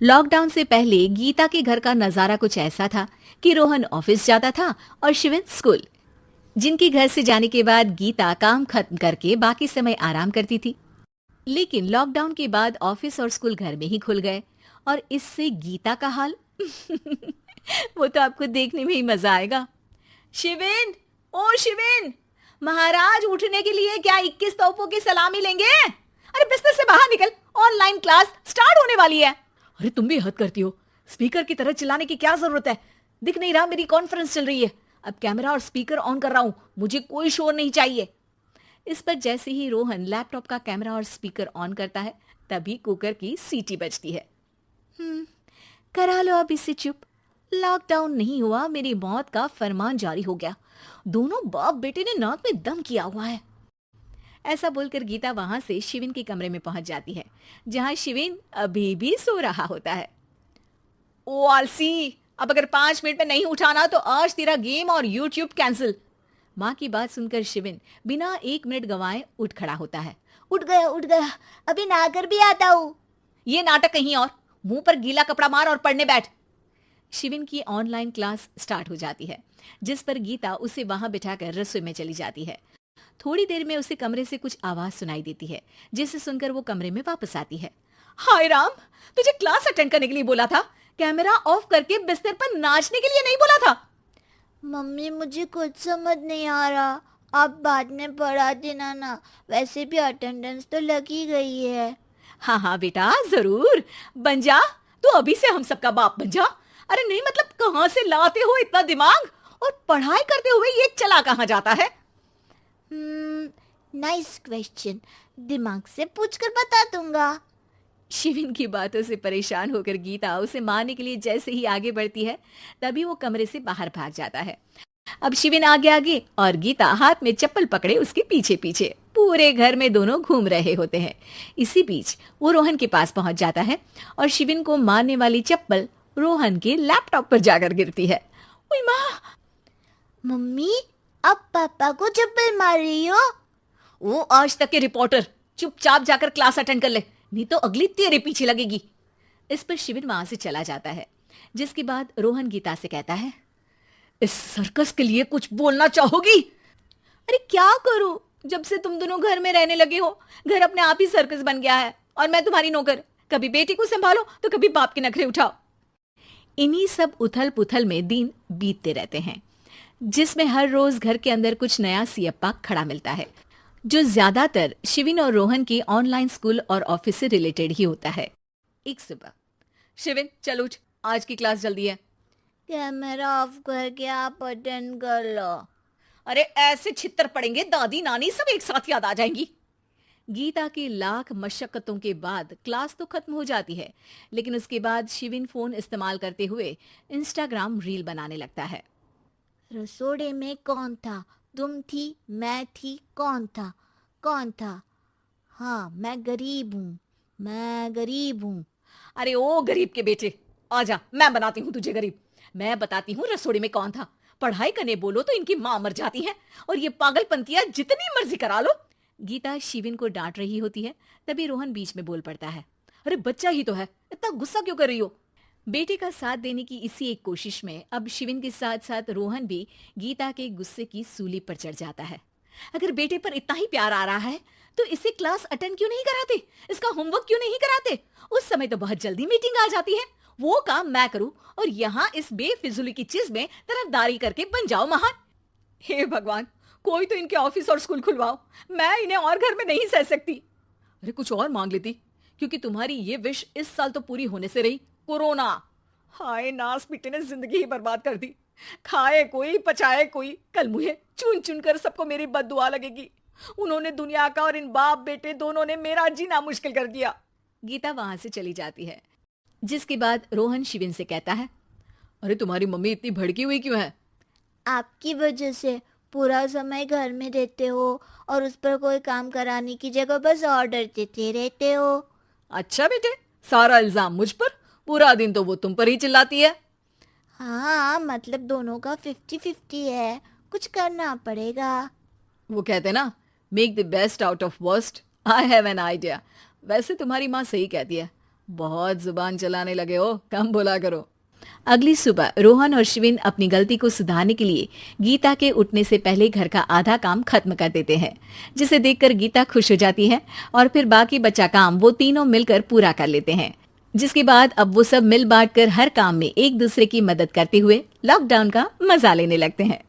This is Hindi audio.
लॉकडाउन से पहले गीता के घर का नजारा कुछ ऐसा था कि रोहन ऑफिस जाता था और शिविन स्कूल। जिनके घर से जाने के बाद गीता काम खत्म करके बाकी समय आराम करती थी। लेकिन लॉकडाउन के बाद ऑफिस और स्कूल घर में ही खुल गए और इससे गीता का हाल वो तो आपको देखने में ही मजा आएगा। शिविन, ओ शिविन, महाराज उठने के लिए क्या 21 तोपों की सलामी लेंगे? अरे बिस्तर से बाहर निकल, ऑनलाइन क्लास स्टार्ट होने वाली है। अरे तुम भी हद करती हो, स्पीकर की तरह चिल्लाने की क्या जरूरत है? दिख नहीं रहा मेरी कॉन्फ्रेंस चल रही है। अब कैमरा और स्पीकर ऑन कर रहा हूं, मुझे कोई शोर नहीं चाहिए। इस पर जैसे ही रोहन लैपटॉप का कैमरा और स्पीकर ऑन करता है तभी कुकर की सीटी बजती है। करा लो अब इसे चुप। लॉकडाउन नहीं हुआ, मेरी मौत का फरमान जारी हो गया। दोनों बाप बेटे ने नाक में दम किया हुआ है। ऐसा बोलकर गीता वहां से शिविन के कमरे में पहुंच जाती है, जहां शिविन अभी भी सो रहा होता है। ओ आलसी, अब अगर 5 मिनट में नहीं उठाना तो आज तेरा गेम और यूट्यूब कैंसिल। माँ की बात सुनकर शिविन बिना 1 मिनट गंवाए उठ खड़ा होता है। उठ गया, अभी नहाकर भी आता हूँ। ये नाटक कहीं और, मुंह पर गीला कपड़ा मार और पढ़ने बैठ। शिविन की ऑनलाइन क्लास स्टार्ट हो जाती है, जिस पर गीता उसे वहां बिठाकर रसोई में चली जाती है। थोड़ी देर में उसे कमरे से कुछ आवाज सुनाई देती है, जिसे सुनकर वो कमरे में वापस आती है। हाय राम, तुझे क्लास अटेंड करने के लिए बोला था, कैमरा ऑफ करके बिस्तर पर नाचने के लिए नहीं बोला था। मम्मी मुझे कुछ समझ नहीं आ रहा, आप बाद में पढ़ा देना ना, वैसे भी अटेंडेंस तो लगी गई है। हाँ हाँ बेटा, जरूर बन जा, तू अभी से हम सबका बाप बन जा। अरे नहीं मतलब कहाँ से लाते हो इतना दिमाग, और पढ़ाई करते हुए ये चला कहाँ जाता है? नाइस क्वेश्चन, दिमाग से पूछकर बता दूंगा। शिविन की बातों से परेशान होकर गीता उसे मारने के लिए जैसे ही आगे बढ़ती है तभी वो कमरे से बाहर भाग जाता है। अब शिविन आगे आगे और गीता हाथ में चप्पल पकड़े उसके पीछे पीछे पूरे घर में दोनों घूम रहे होते हैं। इसी बीच वो रोहन के पास पहुंच जाता है और शिविन को मारने वाली चप्पल रोहन के लैपटॉप पर जाकर गिरती है। ओए माँ! मम्मी, अब पापा को चप्पल मार रही हो? वो आज तक के रिपोर्टर, चुपचाप जाकर क्लास अटेंड कर ले, नहीं तो अगली तेरे पीछे लगेगी। इस पर शिविन वहां से चला जाता है, जिसके बाद रोहन गीता से कहता है, इस सर्कस के लिए कुछ बोलना चाहोगी? अरे क्या करूं, जब से तुम दोनों घर में रहने लगे हो घर अपने आप ही सर्कस बन गया है और मैं तुम्हारी नौकर। कभी बेटी को संभालो तो कभी बाप के नखरे उठाओ। इन्हीं सब उथल पुथल में दिन बीतते रहते हैं, जिसमें हर रोज घर के अंदर कुछ नया सियप्पा खड़ा मिलता है, जो ज्यादातर शिविन और रोहन के ऑनलाइन स्कूल और ऑफिस से रिलेटेड ही होता है। एक सुबह, शिविन चल उठ, आज की क्लास जल्दी है। कैमरा ऑफ करके आप अटेंड कर लो। अरे ऐसे छित्तर पड़ेंगे, दादी नानी सब एक साथ याद आ जाएंगी। गीता की लाख मशक्कतों के बाद क्लास तो खत्म हो जाती है, लेकिन उसके बाद शिविन फोन इस्तेमाल करते हुए इंस्टाग्राम रील बनाने लगता है। रसोड़े में कौन था? तुम थी, मैं थी, कौन था? कौन था? हाँ, मैं गरीब हूँ। अरे ओ गरीब के बेटे, आजा, मैं बनाती हूँ तुझे गरीब। मैं बताती हूँ रसोड़ी में कौन था। पढ़ाई करने बोलो तो इनकी माँ मर जाती है, और ये पागलपंतियां जितनी मर्जी करा लो। गीता शिविन को डांट रही होती है, तभी रोहन बीच में बोल पड़ता है। अरे बच्चा ही तो है, इतना गुस्सा क्यों कर रही हो? बेटे का साथ देने की इसी एक कोशिश में अब शिविन के साथ साथ रोहन भी गीता के गुस्से की सूली पर चढ़ जाता है। अगर बेटे पर इतना ही प्यार आ रहा है तो इसे क्लास अटेंड क्यों नहीं कराते, इसका होमवर्क क्यों नहीं कराते? उस समय तो बहुत जल्दी मीटिंग आ जाती है, वो काम मैं करूं और यहाँ इस बेफिजुली की चीज में तरफदारी करके बन जाओ महान। हे भगवान, कोई तो इनके ऑफिस और स्कूल खुलवाओ, मैं इन्हें और घर में नहीं सह सकती। अरे कुछ और मांग लेती, क्योंकि तुम्हारी ये विश इस साल तो पूरी होने से रही, कोरोना। हाय नास बेटे ने जिंदगी ही बर्बाद कर दी। खाए कोई पचाए कोई, कल मुझे चुन चुन कर सबको मेरी बद्दुआ लगेगी। उन्होंने दुनिया का और इन बाप बेटे दोनों ने मेरा जीना मुश्किल कर दिया। गीता वहां से चली जाती है, जिसके बाद रोहन शिविन से कहता है, अरे तुम्हारी मम्मी इतनी भड़की हुई क्यों है? आपकी वजह से पूरा समय घर में रहते हो और उस पर कोई काम कराने की जगह बस ऑर्डर देते रहते हो। अच्छा बेटे, सारा इल्जाम मुझ पर, पूरा दिन तो वो तुम पर ही चिल्लाती है। हाँ, मतलब दोनों का 50-50 है, कुछ करना पड़ेगा। वो कहते ना, make the best out of worst. I have an idea. वैसे तुम्हारी माँ सही कहती है, बहुत जुबान चलाने लगे हो, कम बोला करो। अगली सुबह रोहन और शिविन अपनी गलती को सुधारने के लिए गीता के उठने से पहले घर का आधा काम खत्म कर देते हैं, जिसे देखकर गीता खुश हो जाती है और फिर बाकी बचा काम वो तीनों मिलकर पूरा कर लेते हैं। जिसके बाद अब वो सब मिल बांट कर हर काम में एक दूसरे की मदद करते हुए लॉकडाउन का मजा लेने लगते हैं।